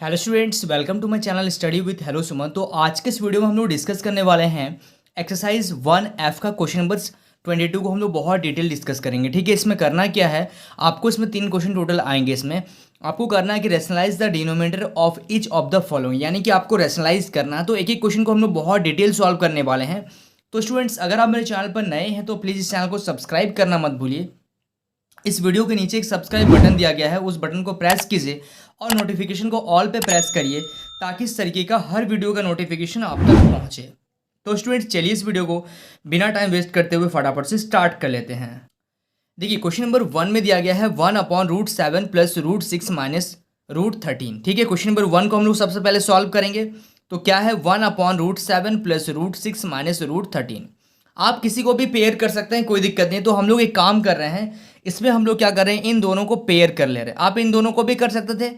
Hello students, welcome to my channel study with hello Suman. तो आज के इस वीडियो में हम लोग डिस्कस करने वाले हैं एक्सरसाइज 1F का क्वेश्चन नंबर 22 को हम लोग बहुत डिटेल डिस्कस करेंगे। ठीक है, इसमें करना क्या है, आपको इसमें 3 क्वेश्चन टोटल आएंगे। इसमें आपको करना है कि rationalise the denominator of each of the following, यानी कि आपको रेशनलाइज करना है। तो एक एक क्वेश्चन को हम लोग बहुत डिटेल सॉल्व करने वाले हैं। तो स्टूडेंट्स, अगर आप मेरे चैनल पर नए हैं तो प्लीज़ इस चैनल को सब्सक्राइब करना मत भूलिए। इस वीडियो के नीचे एक सब्सक्राइब बटन दिया गया है, उस बटन को प्रेस कीजिए और नोटिफिकेशन को ऑल पे प्रेस करिए ताकि इस तरीके का हर वीडियो का नोटिफिकेशन आप तक पहुंचे। तो स्टूडेंट्स, चलिए इस वीडियो को बिना टाइम वेस्ट करते हुए फटाफट से स्टार्ट कर लेते हैं। देखिए, क्वेश्चन नंबर 1 में दिया गया है 1/√7 + √6 - √13। ठीक है, क्वेश्चन नंबर 1 को हम लोग सबसे पहले सॉल्व करेंगे। तो क्या है 1/√7 + √6 - √13। आप किसी को भी पेयर कर सकते हैं, कोई दिक्कत नहीं। तो हम लोग एक काम कर रहे हैं, इसमें हम लोग क्या कर रहे हैं, इन दोनों को पेयर कर ले रहे हैं। आप इन दोनों को भी कर सकते थे।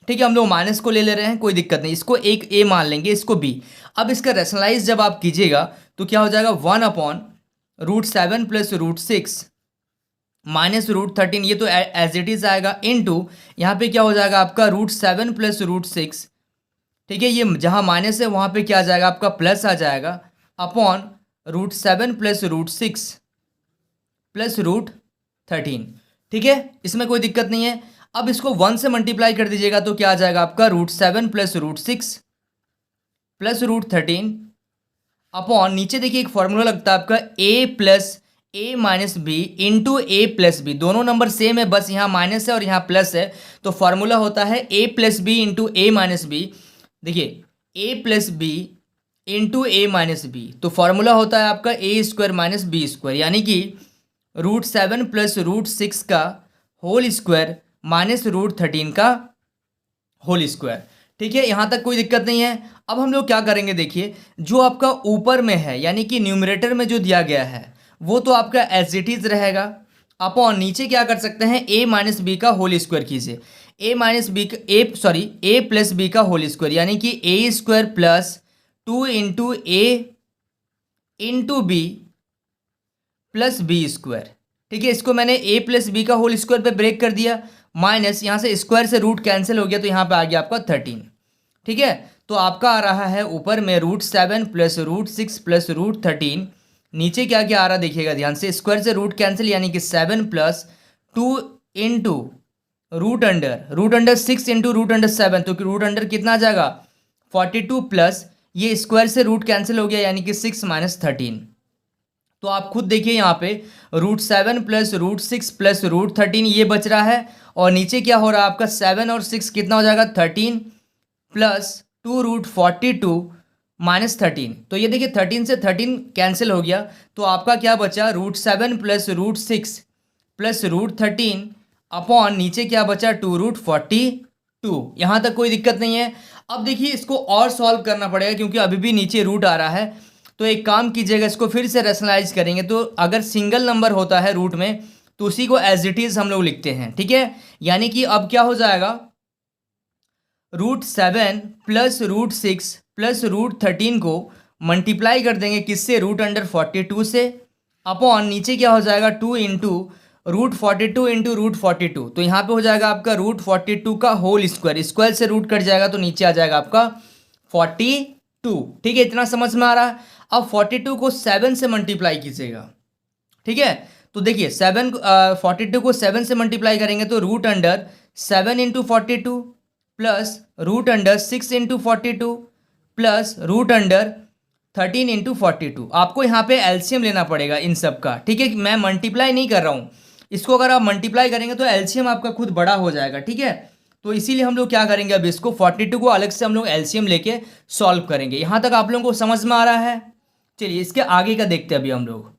ठीक है, हम लोग माइनस को ले ले रहे हैं, कोई दिक्कत नहीं। इसको एक ए मान लेंगे, इसको बी। अब इसका रेशनलाइज जब आप कीजिएगा तो क्या हो जाएगा, 1/√7 + √6 - √13, ये तो एज इट इज आएगा, इनटू यहाँ पे क्या हो जाएगा आपका √7 + √6। ठीक है, ये जहाँ माइनस है वहाँ पे क्या आ जाएगा आपका प्लस आ जाएगा, अपॉन √7 + √6 + √13। ठीक है, इसमें कोई दिक्कत नहीं है। अब इसको 1 से मल्टीप्लाई कर दीजिएगा तो क्या आ जाएगा आपका √7 + √6 + √13 अपॉन, नीचे देखिए एक फॉर्मूला लगता है आपका a+a-b इंटू a+b। दोनों नंबर सेम है, बस यहाँ माइनस है और यहाँ प्लस है। तो फॉर्मूला होता है a+b इंटू a-b। देखिए, a+b इंटू a-b, तो फॉर्मूला होता है आपका a² - b², यानी कि √7 + √6 का होल स्क्वायर माइनस √13 का होल स्क्वायर। ठीक है, यहाँ तक कोई दिक्कत नहीं है। अब हम लोग क्या करेंगे, देखिए जो आपका ऊपर में है यानी कि न्यूमरेटर में जो दिया गया है वो तो आपका एज इट इज रहेगा, अपॉन नीचे क्या कर सकते हैं, a-b का होल स्क्वायर कीजिए। a+b का होल स्क्वायर, यानी कि a² + 2 into a into b plus b²। ठीक है, इसको मैंने a+b का होल स्क्वायर पे ब्रेक कर दिया, माइनस यहाँ से स्क्वायर से रूट कैंसिल हो गया तो यहाँ पे आ गया आपका 13। ठीक है, तो आपका आ रहा है ऊपर में √7 + √6 + √13। नीचे क्या क्या आ रहा देखिएगा ध्यान से, स्क्वायर से रूट कैंसिल, यानी कि 7 + 2 इंटू √6 इंटू √7, तो √, कितना आ जाएगा 42, प्लस ये स्क्वायर से रूट कैंसिल हो गया यानी कि 6 - 13। तो आप खुद देखिए यहाँ पे √7 + √6 + √13 ये बच रहा है, और नीचे क्या हो रहा है आपका 7 और 6 कितना हो जाएगा 13 प्लस 2√42 - 13। तो ये देखिए 13 से 13 कैंसिल हो गया, तो आपका क्या बचा √7 + √6 + √13 अपॉन नीचे क्या बचा 2√42। यहाँ तक कोई दिक्कत नहीं है। अब देखिए इसको और सॉल्व करना पड़ेगा क्योंकि अभी भी नीचे रूट आ रहा है। तो एक काम कीजिएगा, इसको फिर से रैशनलाइज करेंगे। तो अगर सिंगल नंबर होता है रूट में तो उसी को एज इट इज हम लोग लिखते हैं। ठीक है, यानी कि अब क्या हो जाएगा, √7 + √6 + √13 को मल्टीप्लाई कर देंगे किससे, √42 से, अपॉन नीचे क्या हो जाएगा 2 इंटू √42 इंटू √42। तो यहाँ पे हो जाएगा आपका √42 का होल स्क्वायर, स्क्वायर से रूट कट जाएगा तो नीचे आ जाएगा आपका 42। ठीक है, इतना समझ में आ रहा है। अब 42 को 7 से मल्टीप्लाई कीजिएगा। ठीक है, तो देखिए 42 को 7 से मल्टीप्लाई करेंगे तो √7 into 42 plus √6 into 42 plus √13 into 42। आपको यहाँ पे एलसीएम लेना पड़ेगा इन सब का। ठीक है, मैं मल्टीप्लाई नहीं कर रहा हूँ इसको, अगर आप मल्टीप्लाई करेंगे तो एलसीएम आपका खुद बड़ा हो जाएगा। ठीक है, तो इसीलिए हम लोग क्या करेंगे, अब इसको 42 को अलग से हम लोग एलसीएम लेके सॉल्व करेंगे। यहाँ तक आप लोगों को समझ में आ रहा है। चलिए इसके आगे का देखते हैं अभी हम लोग।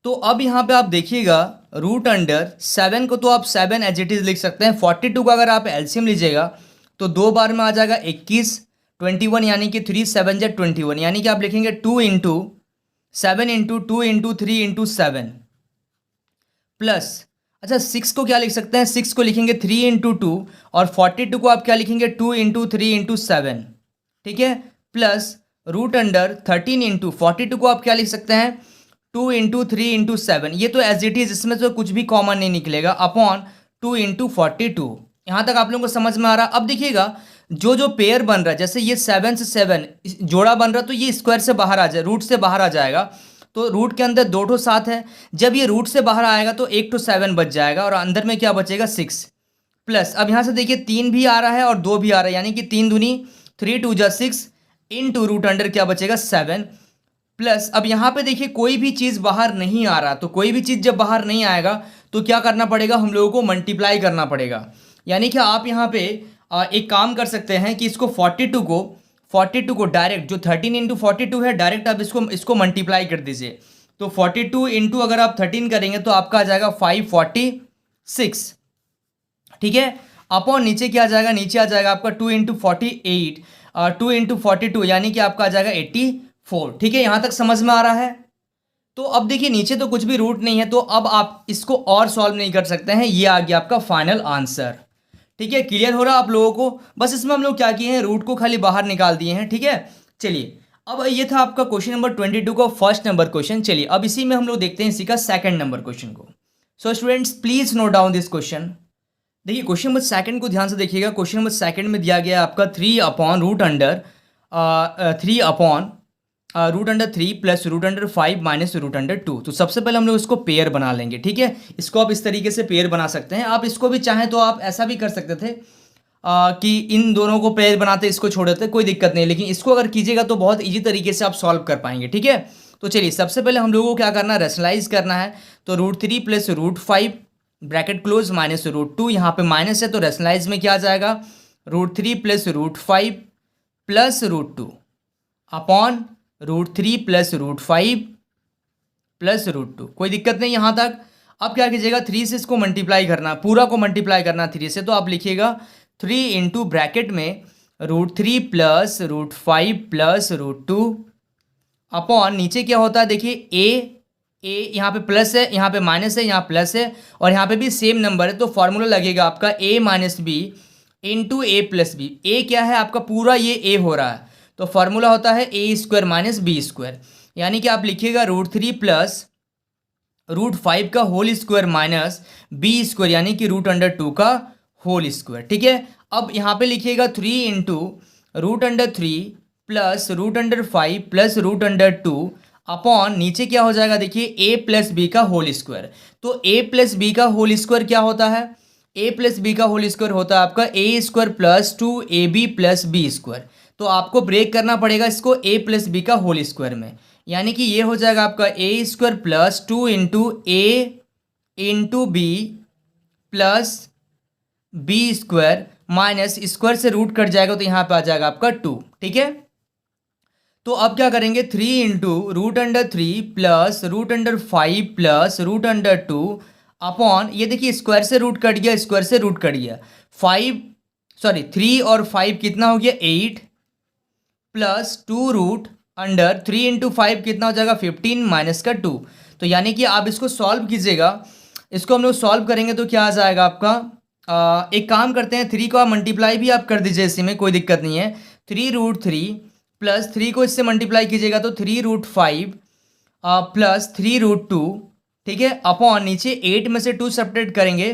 तो अब यहाँ पे आप देखिएगा √7 को तो आप 7 एज इट इज लिख सकते हैं। 42 का अगर आप एलसीएम लीजिएगा तो 2 बार में आ जाएगा 21, 21 यानी कि 3 7 जा 21, यानी कि आप लिखेंगे 2 into 7 into 2 into 3 into 7 plus, अच्छा 6 को क्या लिख सकते हैं, 6 को लिखेंगे 3 इंटू 2, और 42 को आप क्या लिखेंगे 2 इंटू 3 इंटू 7। ठीक है, प्लस √13 इंटू 42 को आप क्या लिख सकते हैं 2 इंटू 3 इंटू 7, ये तो एज इट इज, इसमें तो कुछ भी कॉमन नहीं निकलेगा, अपॉन 2 इंटू 42। यहाँ तक आप लोगों को समझ में आ रहा। अब देखिएगा जो जो पेयर बन रहा है, जैसे ये 7 से 7 जोड़ा बन रहा है तो ये स्क्वायर से बाहर आ जाए, रूट से बाहर आ जाएगा। तो रूट के अंदर 2 ठो 7 है, जब ये रूट से बाहर आएगा तो 1 ठो 7 बच जाएगा और अंदर में क्या बचेगा 6 प्लस। अब यहाँ से देखिए 3 भी आ रहा है और 2 भी आ रहा है, यानी कि 3 दूनी 3 2 जा 6 इंटू रूट अंडर क्या बचेगा 7 प्लस। अब यहाँ पे देखिए कोई भी चीज़ बाहर नहीं आ रहा, तो कोई भी चीज़ जब बाहर नहीं आएगा तो क्या करना पड़ेगा, हम लोगों को मल्टीप्लाई करना पड़ेगा। यानी कि आप यहाँ पे एक काम कर सकते हैं कि इसको 42 को डायरेक्ट, जो 13 इंटू 42 है, डायरेक्ट आप इसको मल्टीप्लाई कर दीजिए। तो 42 इंटू अगर आप 13 करेंगे तो आपका आ जाएगा 546, ठीक है। अपॉन नीचे क्या आ जाएगा, नीचे आ जाएगा आपका 2 इंटू 48, 2 इंटू 42 यानी कि आपका आ जाएगा 84, ठीक है। यहाँ तक समझ में आ रहा है। तो अब देखिए नीचे तो कुछ भी रूट नहीं है, तो अब आप इसको और सॉल्व नहीं कर सकते हैं, ये आ गया आपका फाइनल आंसर, ठीक है। क्लियर हो रहा आप लोगों को। बस इसमें हम लोग क्या किए हैं, रूट को खाली बाहर निकाल दिए हैं, ठीक है। चलिए अब ये था आपका क्वेश्चन नंबर 22 का फर्स्ट नंबर क्वेश्चन। चलिए अब इसी में हम लोग देखते हैं इसी का सेकंड नंबर क्वेश्चन को। So students please note down this question. देखिए क्वेश्चन नंबर सेकंड को ध्यान से देखिएगा। क्वेश्चन नंबर सेकंड में दिया गया है आपका 3 upon root under 3 plus root under 5 minus root under 2। तो सबसे पहले हम लोग इसको पेयर बना लेंगे, ठीक है। इसको आप इस तरीके से पेयर बना सकते हैं। आप इसको भी चाहें तो आप ऐसा भी कर सकते थे कि इन दोनों को पेयर बनाते इसको छोड़ देते, कोई दिक्कत नहीं, लेकिन इसको अगर कीजिएगा तो बहुत ईजी तरीके से आप सॉल्व कर पाएंगे, ठीक है। तो चलिए सबसे पहले हम लोगों को क्या करना है, रेशनलाइज करना है। तो √3 प्लस √5 ब्रैकेट क्लोज माइनस √2, यहाँ पे माइनस है तो रेशनलाइज में क्या आ जाएगा, √3 plus √5 plus √2 upon √3 plus √5 plus √2। कोई दिक्कत नहीं यहाँ तक। अब क्या कीजिएगा, 3 से इसको मल्टीप्लाई करना, पूरा को मल्टीप्लाई करना 3 से। तो आप लिखिएगा 3 इंटू ब्रैकेट में √3 प्लस √5 प्लस √2 अपॉन नीचे क्या होता है देखिए ए यहाँ पे प्लस है, यहाँ पे माइनस है, यहाँ प्लस है और यहाँ पे भी सेम नंबर है। तो फॉर्मूला लगेगा आपका a minus B into A plus B. A क्या है आपका, पूरा ये a हो रहा है, तो फॉर्मूला होता है a square minus b square. यानी कि आप लिखिएगा √3 प्लस √5 का whole square minus b square यानी कि रूट अंडर 2 का होल स्क्वायर, ठीक है। अब यहाँ पे लिखिएगा 3 into root under 3 plus root under 5 plus root under 2 upon नीचे क्या हो जाएगा देखिए a प्लस बी का होल स्क्वायर। तो a प्लस बी का होल स्क्वायर क्या होता है, a प्लस बी का होल स्क्वायर होता है आपका a square plus 2ab plus b square. तो आपको ब्रेक करना पड़ेगा इसको a प्लस बी का होल स्क्वायर में, यानी कि ये हो जाएगा आपका a square plus 2 into a into b plus b square minus square से रूट कट जाएगा तो यहाँ पे आ जाएगा आपका 2, ठीक है। तो अब क्या करेंगे 3 into root under 3 plus root under 5 plus root under 2 upon ये देखिए स्क्वायर से रूट कट गया, स्क्वायर से रूट कट गया 3 और 5 कितना हो गया 8 प्लस 2 रूट अंडर 3 इंटू 5 कितना हो जाएगा 15 माइनस का 2। तो यानी कि आप इसको सॉल्व कीजिएगा, इसको हम लोग सॉल्व करेंगे तो क्या आ जाएगा आपका, एक काम करते हैं 3 को आप मल्टीप्लाई भी आप कर दीजिए इसी में, कोई दिक्कत नहीं है। 3√3 प्लस 3 को इससे मल्टीप्लाई कीजिएगा तो 3√5 प्लस 3√2, ठीक है, अपॉन नीचे 8 में से 2 सब्ट्रैक्ट करेंगे।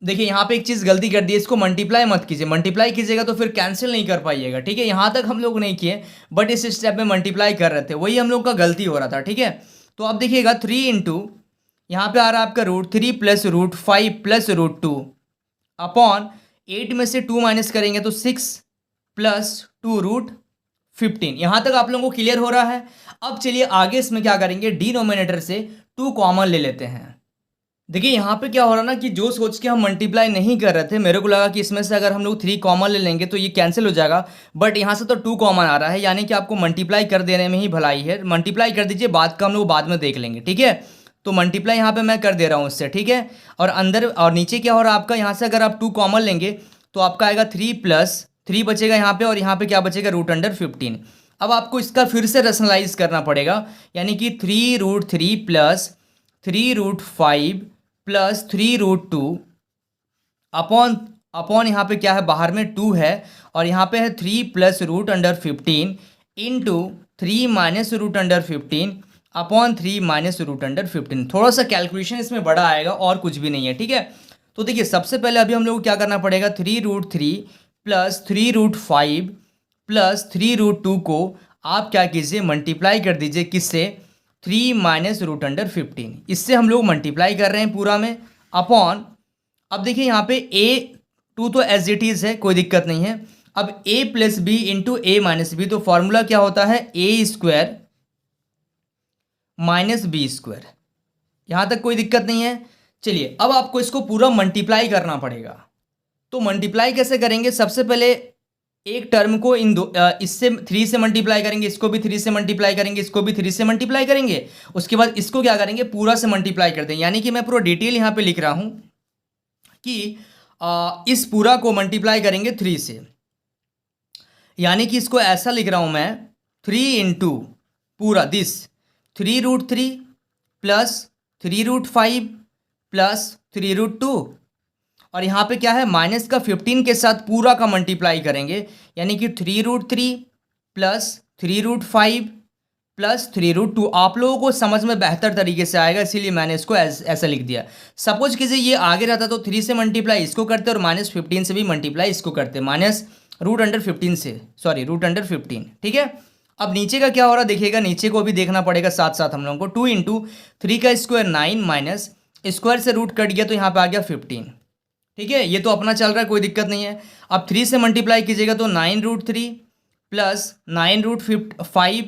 देखिए यहाँ पे एक चीज़ गलती कर दी है, इसको मल्टीप्लाई मत कीजिए, मल्टीप्लाई कीजिएगा तो फिर कैंसिल नहीं कर पाइएगा, ठीक है। यहाँ तक हम लोग नहीं किए बट इस स्टेप में मल्टीप्लाई कर रहे थे, वही हम लोग का गलती हो रहा था, ठीक है। तो अब देखिएगा 3 इंटू यहाँ पे आ रहा है आपका √3 प्लस √5 प्लस √2 अपॉन 8 में से 2 माइनस करेंगे तो 6 प्लस 2√15। यहाँ तक आप लोगों को क्लियर हो रहा है। अब चलिए आगे इसमें क्या करेंगे, डिनोमिनेटर से 2 कॉमन ले लेते हैं। देखिए यहाँ पे क्या हो रहा ना कि जो सोच के हम मल्टीप्लाई नहीं कर रहे थे, मेरे को लगा कि इसमें से अगर हम लोग 3 कॉमन ले लेंगे तो ये कैंसिल हो जाएगा, बट यहाँ से तो 2 कॉमन आ रहा है, यानी कि आपको मल्टीप्लाई कर देने में ही भलाई है। मल्टीप्लाई कर दीजिए, बाद का हम लोग बाद में देख लेंगे, ठीक है। तो मल्टीप्लाई यहाँ पे मैं कर दे रहा हूँ उससे, ठीक है। और अंदर और नीचे क्या हो रहा है आपका, यहाँ से अगर आप 2 कॉमन लेंगे तो आपका आएगा 3 प्लस 3 बचेगा यहाँ पे और यहाँ पे क्या बचेगा √15। अब आपको इसका फिर से रेशनलाइज करना पड़ेगा, यानी कि 3√3 प्लस 3√5 प्लस 3√2 अपॉन यहाँ पे क्या है, बाहर में 2 है और यहाँ पे है 3 plus √15 into 3 minus √15 upon 3 minus √15। थोड़ा सा कैलकुलेशन इसमें बड़ा आएगा और कुछ भी नहीं है, ठीक है। तो देखिए सबसे पहले अभी हम लोग को क्या करना पड़ेगा, 3√3 प्लस 3√5 प्लस 3√2 को आप क्या कीजिए, मल्टीप्लाई कर दीजिए किससे, 3 माइनस रूट अंडर 15। इससे हम लोग मल्टीप्लाई कर रहे हैं पूरा में अपॉन, अब देखिए यहाँ पे a2 तो एज इट इज है, कोई दिक्कत नहीं है। अब a plus b into a minus b, तो फॉर्मूला क्या होता है, a square minus b square. यहाँ तक कोई दिक्कत नहीं है। चलिए अब आपको इसको पूरा मल्टीप्लाई करना पड़ेगा। तो मल्टीप्लाई कैसे करेंगे, सबसे पहले एक टर्म को इन दो इससे 3 से मल्टीप्लाई करेंगे, इसको भी 3 से मल्टीप्लाई करेंगे, इसको भी 3 से मल्टीप्लाई करेंगे। उसके बाद इसको क्या करेंगे, पूरा से मल्टीप्लाई कर देंगे। यानी कि मैं पूरा डिटेल यहाँ पे लिख रहा हूँ कि इस पूरा को मल्टीप्लाई करेंगे 3 से। यानी कि इसको ऐसा लिख रहा हूँ मैं, 3 इंटू पूरा दिस 3√3 प्लस 3√5 प्लस 3√2, और यहाँ पे क्या है, माइनस का 15 के साथ पूरा का मल्टीप्लाई करेंगे। यानी कि 3√3 प्लस 3√5 प्लस 3√2। आप लोगों को समझ में बेहतर तरीके से आएगा, इसीलिए मैंने इसको ऐसा लिख दिया। सपोज कीजिए ये आगे रहता तो 3 से मल्टीप्लाई इसको करते और माइनस 15 से भी मल्टीप्लाई इसको करते, माइनस रूट अंडर 15 से, सॉरी रूट अंडर 15, ठीक है। अब नीचे का क्या हो रहा देखिएगा, नीचे को भी देखना पड़ेगा साथ साथ हम लोगों को। 2 इंटू 3 का स्क्वायर 9 माइनस स्क्वायर से रूट कट गया तो यहाँ पे आ गया 15, ठीक है। ये तो अपना चल रहा है, कोई दिक्कत नहीं है। अब 3 से मल्टीप्लाई कीजिएगा तो 9√3 प्लस 9√5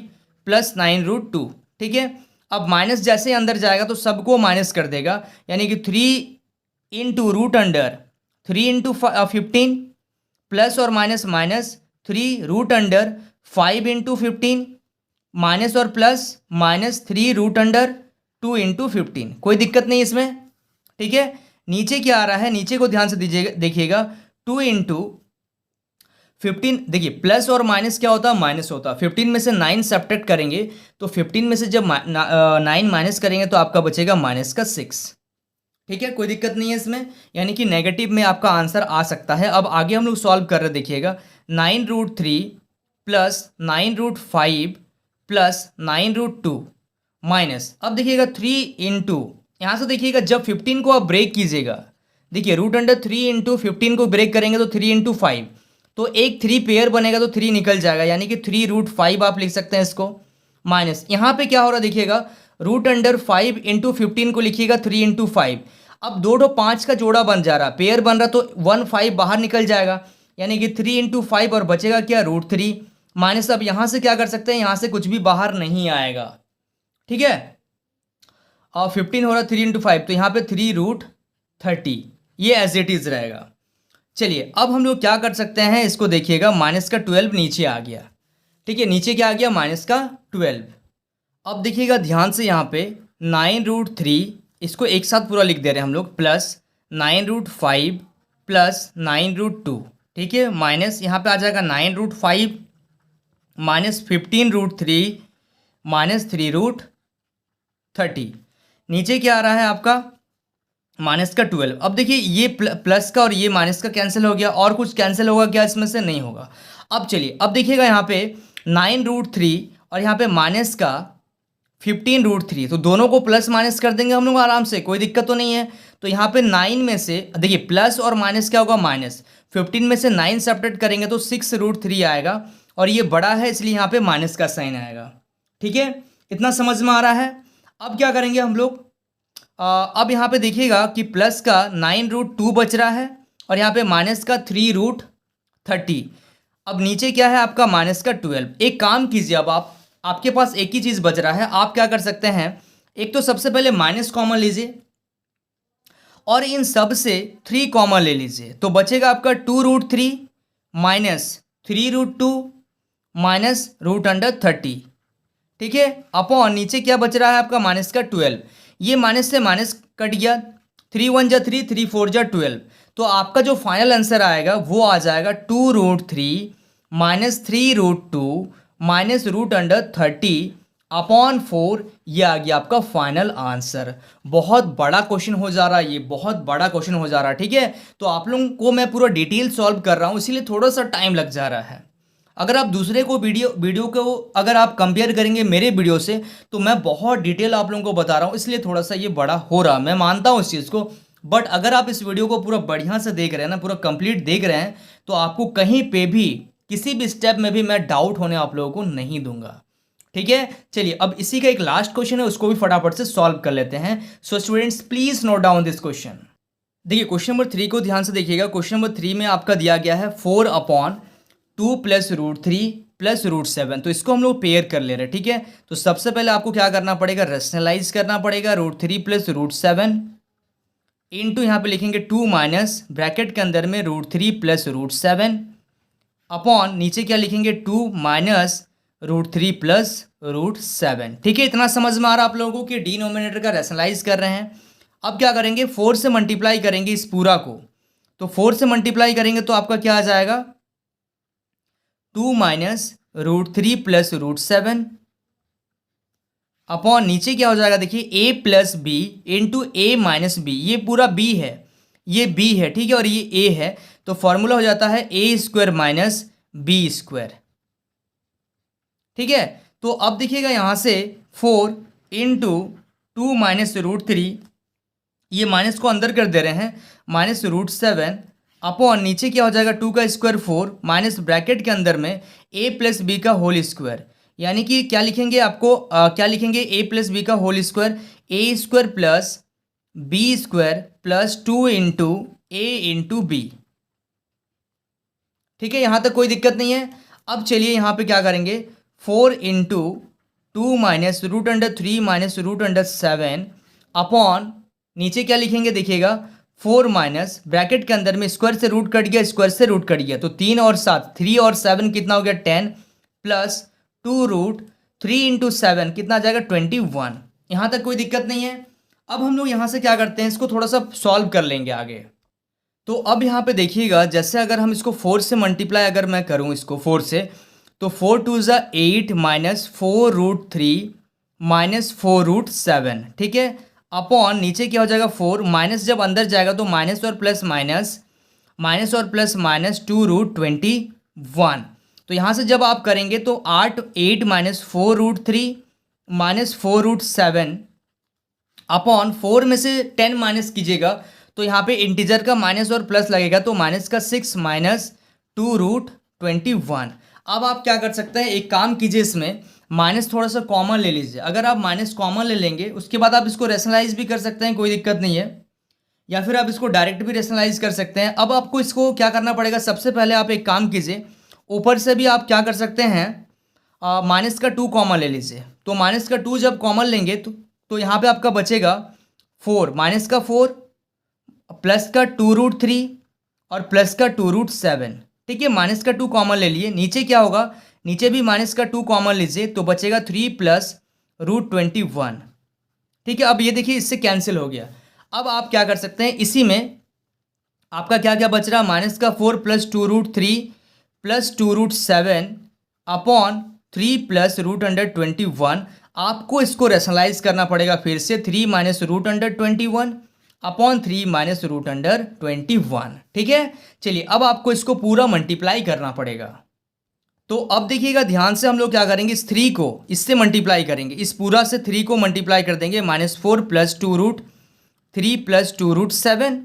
प्लस 9√2, ठीक है। अब माइनस जैसे अंदर जाएगा तो सबको माइनस कर देगा। यानी कि 3 into root under 3 into 15 plus और minus minus 3 root under 5 into 15 minus और plus minus 3 root under 2 into 15। कोई दिक्कत नहीं इसमें, ठीक है। नीचे क्या आ रहा है, नीचे को ध्यान से दीजिएगा, देखिएगा 2 इंटू 15, देखिए प्लस और माइनस क्या होता है, माइनस होता है। 15 में से 9 सब्ट्रैक्ट करेंगे तो 15 में से जब 9 माइनस करेंगे तो आपका बचेगा माइनस का 6, ठीक है। कोई दिक्कत नहीं है इसमें, यानी कि नेगेटिव में आपका आंसर आ सकता है। अब आगे हम लोग सॉल्व कर रहे देखिएगा, 9√3 प्लस 9√5 प्लस 9√2 माइनस, अब देखिएगा 3 इंटू, यहाँ से देखिएगा जब 15 को आप ब्रेक कीजिएगा, देखिए रूट अंडर 3 इंटू 15 को ब्रेक करेंगे तो 3 इंटू 5, तो एक 3 पेयर बनेगा तो 3 निकल जाएगा, यानी कि 3√5 आप लिख सकते हैं इसको। माइनस यहाँ पे क्या हो रहा है देखिएगा, रूट अंडर 5 इंटू 15 को लिखिएगा 3 इंटू 5। अब 2 5 का जोड़ा बन जा रहा, पेयर बन रहा, तो 1 5 बाहर निकल जाएगा, यानी कि 3 इंटू 5 और बचेगा क्या, √3 माइनस। अब यहाँ से क्या कर सकते हैं, यहाँ से कुछ भी बाहर नहीं आएगा, ठीक है। और 15 हो रहा 3 इंटू 5, तो यहाँ पे 3√30, ये एज इट इज रहेगा। चलिए अब हम लोग क्या कर सकते हैं, इसको देखिएगा, माइनस का 12 नीचे आ गया, ठीक है। नीचे क्या आ गया, माइनस का 12। अब देखिएगा ध्यान से, यहाँ पे 9√3, इसको एक साथ पूरा लिख दे रहे हैं हम लोग, प्लस 9√5 प्लस 9√2, ठीक है, माइनस यहाँ पे आ जाएगा 9√5 माइनस 15√3 माइनस 3√30। नीचे क्या आ रहा है आपका, माइनस का 12। अब देखिए ये प्लस का और ये माइनस का कैंसिल हो गया, और कुछ कैंसिल होगा क्या इसमें से, नहीं होगा। अब चलिए अब देखिएगा यहाँ पे 9√3 और यहाँ पे माइनस का 15√3, तो दोनों को प्लस माइनस कर देंगे हम लोग आराम से, कोई दिक्कत तो नहीं है। तो यहाँ पे 9 में से देखिए प्लस और माइनस क्या होगा, माइनस। 15 में से 9 सब्ट्रैक्ट करेंगे तो 6√3 आएगा, और ये बड़ा है इसलिए यहाँ पे माइनस का साइन आएगा, ठीक है। इतना समझ में आ रहा है। अब क्या करेंगे हम लोग, अब यहाँ पे देखिएगा कि प्लस का 9√2 बच रहा है, और यहाँ पे माइनस का 3√30। अब नीचे क्या है आपका, माइनस का 12। एक काम कीजिए, अब आपके पास एक ही चीज़ बच रहा है, आप क्या कर सकते हैं, एक तो सबसे पहले माइनस कॉमन लीजिए और इन सब से 3 कॉमन ले लीजिए, तो बचेगा आपका 2√3 माइनस 3√2 माइनस रूट अंडर 30, ठीक है। अपॉन नीचे क्या बच रहा है आपका, माइनस का 12। ये माइनस से माइनस कट गया, 3 1 जा 3, 3 4 जा 12, तो आपका जो फाइनल आंसर आएगा वो आ जाएगा 2√3 minus 3√2 minus root under 30 upon 4। ये आ गया आपका फाइनल आंसर। बहुत बड़ा क्वेश्चन हो जा रहा है, ये बहुत बड़ा क्वेश्चन हो जा रहा है, ठीक है। तो आप लोगों को मैं पूरा डिटेल सॉल्व कर रहा हूँ, इसीलिए थोड़ा सा टाइम लग जा रहा है। अगर आप दूसरे को वीडियो को अगर आप कंपेयर करेंगे मेरे वीडियो से, तो मैं बहुत डिटेल आप लोगों को बता रहा हूँ, इसलिए थोड़ा सा ये बड़ा हो रहा, मैं मानता हूँ इस चीज़ को, बट अगर आप इस वीडियो को पूरा बढ़िया से देख रहे हैं ना, पूरा कंप्लीट देख रहे हैं, तो आपको कहीं पे भी किसी भी स्टेप में भी मैं डाउट होने आप लोगों को नहीं दूंगा। ठीक है, चलिए अब इसी का एक लास्ट क्वेश्चन है, उसको भी फटाफट से सॉल्व कर लेते हैं। So students please note down this question. देखिए क्वेश्चन नंबर 3 को ध्यान से देखिएगा। क्वेश्चन नंबर 3 में आपका दिया गया है 4/2 + √3 + √7। तो इसको हम लोग पेयर कर ले रहे हैं। ठीक है, तो सबसे पहले आपको क्या करना पड़ेगा, रेशनलाइज करना पड़ेगा। √3 + √7 इंटू यहाँ पे लिखेंगे 2 माइनस ब्रैकेट के अंदर में √3 + √7 अपॉन नीचे क्या लिखेंगे 2 माइनस √3 + √7। ठीक है, इतना समझ में आ रहा है आप लोगों को कि डिनोमिनेटर का रेशनलाइज कर रहे हैं। अब क्या करेंगे, 4 से मल्टीप्लाई करेंगे इस पूरा को। तो 4 से मल्टीप्लाई करेंगे तो आपका क्या आ जाएगा, 2 माइनस √3 + √7 अपॉन नीचे क्या हो जाएगा, देखिए a + b into a - b। ये पूरा b है, ये b है। ठीक है, और ये a है, तो फॉर्मूला हो जाता है a² - b²। ठीक है, तो अब देखिएगा यहाँ से 4 इंटू 2 माइनस √3, ये माइनस को अंदर कर दे रहे हैं, माइनस √7 अपॉन नीचे क्या हो जाएगा 2 का स्क्वायर 4 माइनस ब्रैकेट के अंदर में a + b का होल स्क्वायर। यानी कि क्या लिखेंगे आपको, क्या लिखेंगे a + b का whole square, a² + b² + 2 into a into b। ठीक है, यहाँ तक कोई दिक्कत नहीं है। अब चलिए यहाँ पे क्या करेंगे, 4 इंटू 2 माइनस √3 माइनस √7 अपॉन नीचे क्या लिखेंगे, देखिएगा 4 माइनस ब्रैकेट के अंदर में स्क्वायर से रूट कट गया, स्क्वायर से रूट कट गया, तो 3 और 7, 3 और 7 कितना हो गया 10 प्लस 2√3 इंटू 7 कितना आ जाएगा 21। यहाँ तक कोई दिक्कत नहीं है। अब हम लोग यहाँ से क्या करते हैं, इसको थोड़ा सा सॉल्व कर लेंगे आगे। तो अब यहाँ पे देखिएगा, जैसे अगर हम इसको 4 से मल्टीप्लाई अगर मैं करूँ इसको 4 से, तो 4 2 ज़ा 8 माइनस 4√3 माइनस 4√7। ठीक है, अपॉन नीचे क्या हो जाएगा 4, माइनस जब अंदर जाएगा तो माइनस और प्लस माइनस, माइनस और प्लस माइनस 2√21। तो यहाँ से जब आप करेंगे तो 8 माइनस 4√3 माइनस 4√7 अपॉन 4 में से 10 माइनस कीजिएगा तो यहाँ पे इंटीजर का माइनस और प्लस लगेगा, तो माइनस का 6 माइनस 2√21। अब आप क्या कर सकते हैं, एक काम कीजिए, इसमें माइनस थोड़ा सा कॉमन ले लीजिए। अगर आप माइनस कॉमन ले लेंगे उसके बाद आप इसको रेशनलाइज भी कर सकते हैं, कोई दिक्कत नहीं है, या फिर आप इसको डायरेक्ट भी रेशनलाइज कर सकते हैं। अब आपको इसको क्या करना पड़ेगा, सबसे पहले आप एक काम कीजिए, ऊपर से भी आप क्या कर सकते हैं, माइनस का 2 कॉमन ले लीजिए। तो माइनस का 2 जब कॉमन लेंगे तो यहाँ पे आपका बचेगा 4, माइनस का 4 प्लस का 2√3 और प्लस का 2√7। ठीक है, माइनस का 2 कॉमन ले लिए, नीचे क्या होगा, नीचे भी माइनस का 2 कॉमन लीजिए तो बचेगा 3 प्लस √21। ठीक है, अब ये देखिए इससे कैंसिल हो गया। अब आप क्या कर सकते हैं, इसी में आपका क्या क्या बच रहा, माइनस का 4 प्लस 2√3 प्लस 2√7 अपॉन 3 प्लस √121। आपको इसको रेशनलाइज करना पड़ेगा फिर से, 3 माइनस √121 अपॉन 3 माइनस √121। ठीक है, चलिए अब आपको इसको पूरा मल्टीप्लाई करना पड़ेगा। तो अब देखिएगा ध्यान से, हम लोग क्या करेंगे, इस 3 को इससे मल्टीप्लाई करेंगे, इस पूरा से 3 को मल्टीप्लाई कर देंगे, -4 प्लस 2√3 प्लस 2√7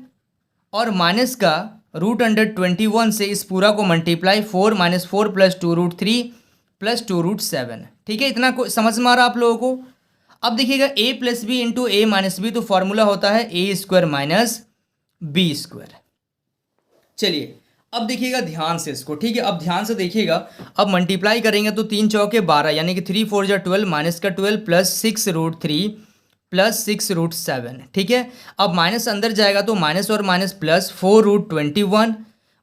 और माइनस का √121 से इस पूरा को मल्टीप्लाई 4 माइनस 4 प्लस 2√3 प्लस 2√7। ठीक है, इतना को समझ में आ रहा आप लोगों को। अब देखिएगा a + b into a - b, तो फॉर्मूला होता है a² - b²। चलिए अब देखिएगा ध्यान से इसको। ठीक है, अब ध्यान से देखिएगा, अब मल्टीप्लाई करेंगे तो 3 चौके 12, यानी कि 3 4 = 12, माइनस का 12 प्लस 6√3 प्लस 6√7। ठीक है, अब माइनस अंदर जाएगा तो माइनस और माइनस प्लस 4√21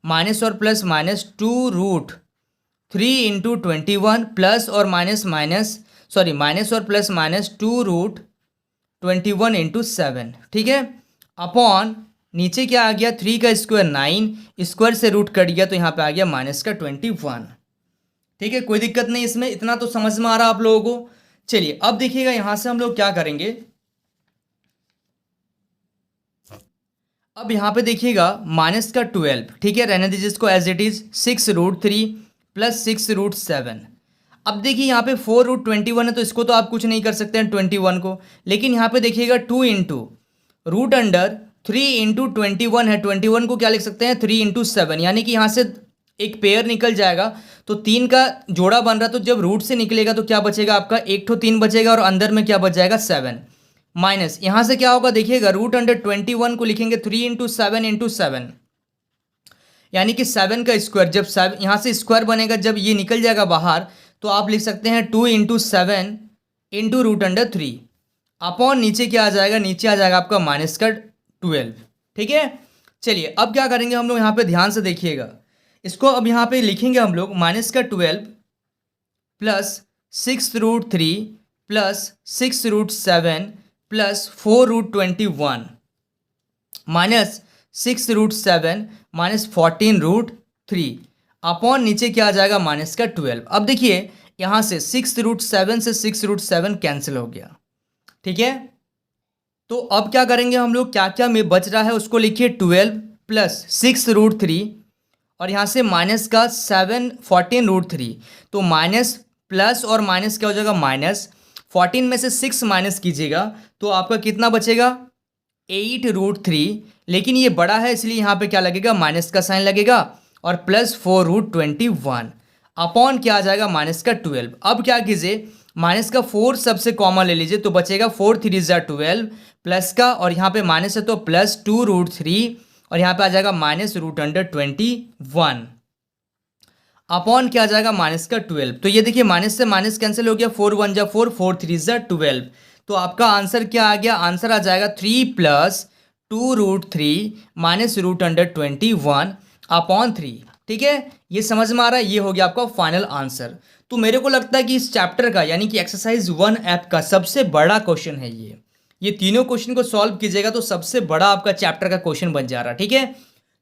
माइनस और प्लस माइनस 2√3 इंटू 21 प्लस और माइनस माइनस सॉरी माइनस और प्लस माइनस 2√21 इंटू 7। ठीक है, अपॉन नीचे क्या आ गया, 3 का स्क्वायर 9, स्क्वायर से रूट कट गया तो यहाँ पे आ गया माइनस का 21। ठीक है, कोई दिक्कत नहीं इसमें, इतना तो समझ में आ रहा आप लोगों को। चलिए अब देखिएगा यहाँ से हम लोग क्या करेंगे, अब यहाँ पे देखिएगा माइनस का 12। ठीक है, रहने दीजिए इसको एज इट इज, 6√3 प्लस 6√7। अब देखिए यहाँ पे 4√21 है तो इसको तो आप कुछ नहीं कर सकते हैं 21 को, लेकिन यहाँ पे देखिएगा 2 इंटू 3 इंटू 21 है, 21 को क्या लिख सकते हैं 3 इंटू 7, यानी कि यहाँ से एक पेयर निकल जाएगा तो 3 का जोड़ा बन रहा, तो जब रूट से निकलेगा तो क्या बचेगा आपका, एक ठो 3 बचेगा और अंदर में क्या बच जाएगा 7, माइनस यहाँ से क्या होगा देखिएगा, रूट अंडर 21 को लिखेंगे 3 इंटू 7 इंटू 7, यानी कि 7 का स्क्वायर, जब 7 यहाँ से स्क्वायर बनेगा, जब ये निकल जाएगा बाहर तो आप लिख सकते हैं 2 into 7 into root under 3 upon नीचे क्या आ जाएगा, नीचे आ जाएगा आपका माइनस का 12। ठीक है, चलिए अब क्या करेंगे हम लोग, यहाँ पे ध्यान से देखिएगा, इसको अब यहाँ पे लिखेंगे हम लोग माइनस का 12 plus 6√3 plus 6√7 plus 4√21 minus 6√7 minus 14√3 upon नीचे क्या आ जाएगा माइनस का 12। अब देखिए यहाँ से 6√7 से 6√7 कैंसिल हो गया। ठीक है, तो अब क्या करेंगे हम लोग, क्या क्या में बच रहा है उसको लिखिए, 12 प्लस 6√3 और यहाँ से माइनस का 14√3, तो माइनस प्लस और माइनस क्या हो जाएगा माइनस, 14 में से 6 माइनस कीजिएगा तो आपका कितना बचेगा 8√3, लेकिन ये बड़ा है इसलिए यहाँ पे क्या लगेगा माइनस का साइन लगेगा, और प्लस 4√21 अपॉन क्या आ जाएगा माइनस का 12। अब क्या कीजिए, माइनस का 4 सबसे कॉमन ले लीजिए तो बचेगा 4 3 12 प्लस का, और यहाँ पे माइनस है तो प्लस 2√3 और यहाँ पे आ जाएगा माइनस रूट अंडर 21 अपॉन क्या आ जाएगा माइनस का 12। तो ये देखिए माइनस से माइनस कैंसिल हो गया, 4 1 जा 4 4 3 जा 12, तो आपका आंसर क्या आ गया, आंसर आ जाएगा 3 plus 2√3 minus root under 21 upon 3। ठीक है, ये समझ में आ रहा है, ये हो गया आपका फाइनल आंसर। तो मेरे को लगता है कि इस चैप्टर का यानी कि एक्सरसाइज 1 ऐप का सबसे बड़ा क्वेश्चन है ये तीनों क्वेश्चन को सॉल्व कीजिएगा तो सबसे बड़ा आपका चैप्टर का क्वेश्चन बन जा रहा है। ठीक है,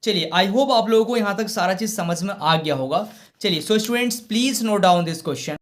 चलिए आई होप आप लोगों को यहाँ तक सारा चीज़ समझ में आ गया होगा। चलिए so students please note down this question.